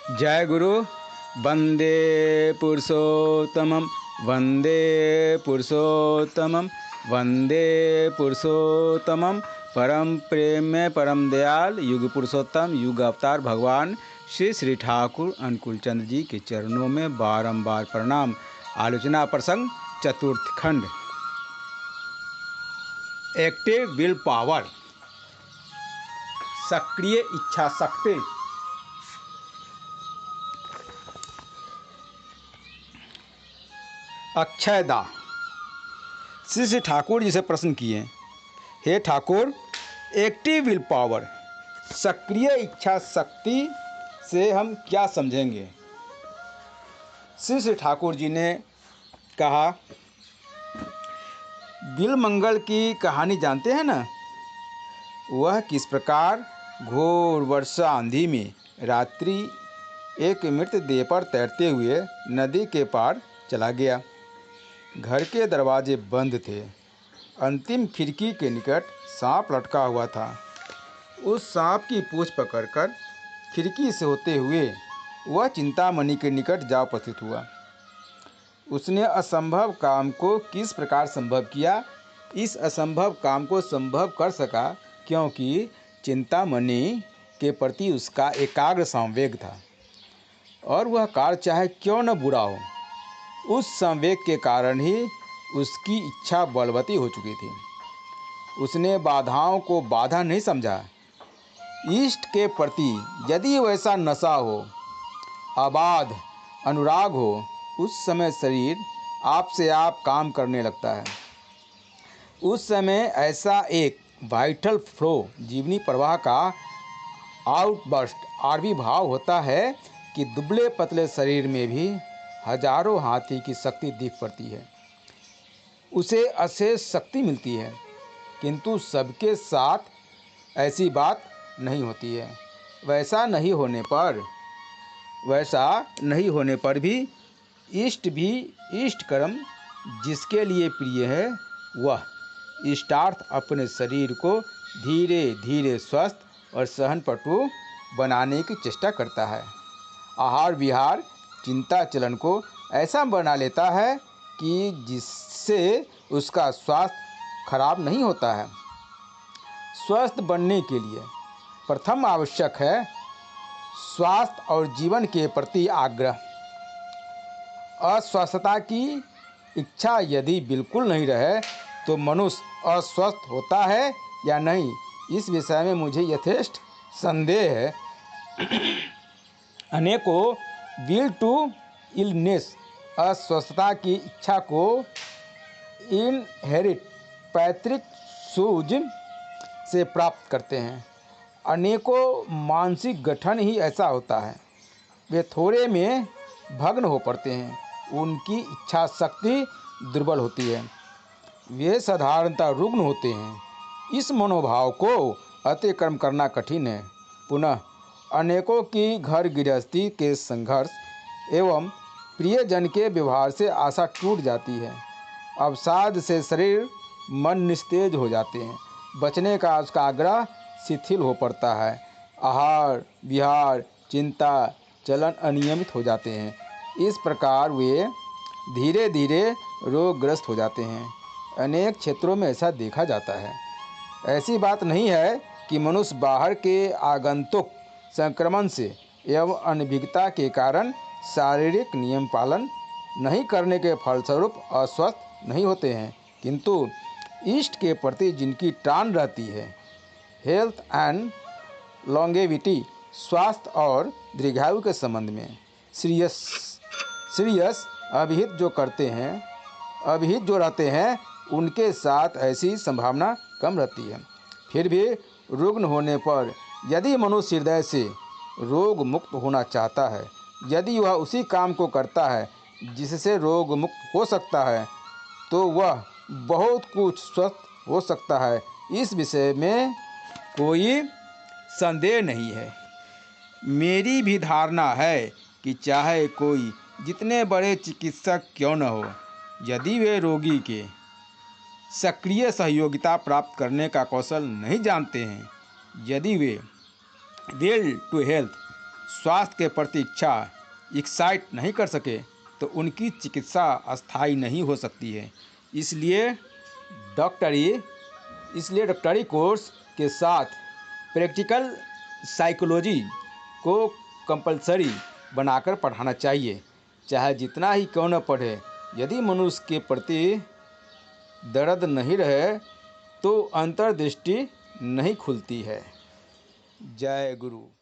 जय गुरु। वंदे पुरुषोत्तमम, वंदे पुरुषोत्तमम, वंदे पुरुषोत्तमम। परम प्रेम परम दयाल युग पुरुषोत्तम युग अवतार भगवान श्री श्री ठाकुर अनुकूल चंद्र जी के चरणों में बारंबार प्रणाम। आलोचना प्रसंग चतुर्थ खंड। एक्टिव विल पावर, सक्रिय इच्छा शक्ति। अक्षयदा श्री श्री ठाकुर जी से प्रश्न किए, हे ठाकुर, एक्टिव विल पावर, सक्रिय इच्छा शक्ति से हम क्या समझेंगे? श्री श्री ठाकुर जी ने कहा, बिल मंगल की कहानी जानते हैं ना? वह किस प्रकार घोर वर्षा आंधी में रात्रि एक मृत देह पर तैरते हुए नदी के पार चला गया। घर के दरवाजे बंद थे। अंतिम खिड़की के निकट सांप लटका हुआ था। उस सांप की पूंछ पकड़कर खिड़की से होते हुए वह चिंतामणि के निकट जा उपस्थित हुआ। उसने असंभव काम को किस प्रकार संभव किया? इस असंभव काम को संभव कर सका क्योंकि चिंतामणि के प्रति उसका एकाग्र संवेग था, और वह कार्य चाहे क्यों न बुरा हो, उस संवेग के कारण ही उसकी इच्छा बलवती हो चुकी थी। उसने बाधाओं को बाधा नहीं समझा। इष्ट के प्रति यदि वैसा नशा हो, अबाध अनुराग हो, उस समय शरीर आपसे आप काम करने लगता है। उस समय ऐसा एक वाइटल फ्लो, जीवनी प्रवाह का आउटबर्स्ट, आविर्भाव होता है कि दुबले पतले शरीर में भी हजारों हाथी की शक्ति दिख पड़ती है। उसे अशेष शक्ति मिलती है, किंतु सबके साथ ऐसी बात नहीं होती है। वैसा नहीं होने पर भी इष्ट कर्म जिसके लिए प्रिय है, वह इष्टार्थ अपने शरीर को धीरे धीरे स्वस्थ और सहनपटु बनाने की चेष्टा करता है। आहार विहार चिंता चलन को ऐसा बना लेता है कि जिससे उसका स्वास्थ्य खराब नहीं होता है। स्वस्थ बनने के लिए प्रथम आवश्यक है स्वास्थ्य और जीवन के प्रति आग्रह। अस्वस्थता की इच्छा यदि बिल्कुल नहीं रहे तो मनुष्य अस्वस्थ होता है या नहीं, इस विषय में मुझे यथेष्ट संदेह है। अनेकों विल टू इलनेस, अस्वस्थता की इच्छा को इनहेरिट, पैतृक सूझ से प्राप्त करते हैं। अनेकों मानसिक गठन ही ऐसा होता है। वे थोड़े में भग्न हो पड़ते हैं। उनकी इच्छा शक्ति दुर्बल होती है। वे साधारणतः रुग्ण होते हैं। इस मनोभाव को अतिक्रमण करना कठिन है। पुनः अनेकों की घर गृहस्थी के संघर्ष एवं प्रियजन के व्यवहार से आशा टूट जाती है। अवसाद से शरीर मन निस्तेज हो जाते हैं। बचने का उसका आग्रह शिथिल हो पड़ता है। आहार विहार चिंता चलन अनियमित हो जाते हैं। इस प्रकार वे धीरे धीरे रोगग्रस्त हो जाते हैं। अनेक क्षेत्रों में ऐसा देखा जाता है। ऐसी बात नहीं है कि मनुष्य बाहर के आगंतुक संक्रमण से एवं अनभिज्ञता के कारण शारीरिक नियम पालन नहीं करने के फलस्वरूप अस्वस्थ नहीं होते हैं, किंतु इष्ट के प्रति जिनकी टान रहती है, हेल्थ एंड लॉन्गेविटी, स्वास्थ्य और दीर्घायु के संबंध में सीरियस अभिहित जो रहते हैं, उनके साथ ऐसी संभावना कम रहती है। फिर भी रुग्ण होने पर यदि मनुष्य हृदय से रोग मुक्त होना चाहता है, यदि वह उसी काम को करता है जिससे रोग मुक्त हो सकता है, तो वह बहुत कुछ स्वस्थ हो सकता है। इस विषय में कोई संदेह नहीं है। मेरी भी धारणा है कि चाहे कोई जितने बड़े चिकित्सक क्यों न हो, यदि वे रोगी के सक्रिय सहयोगिता प्राप्त करने का कौशल नहीं जानते हैं, यदि वे विल टू हेल्थ, स्वास्थ्य के प्रति इच्छा एक्साइट नहीं कर सके तो उनकी चिकित्सा अस्थायी नहीं हो सकती है। इसलिए डॉक्टरी कोर्स के साथ प्रैक्टिकल साइकोलॉजी को कंपलसरी बनाकर पढ़ाना चाहिए, चाहे जितना ही क्यों न पढ़े। यदि मनुष्य के प्रति दर्द नहीं रहे तो अंतर्दृष्टि नहीं खुलती है। जय गुरु।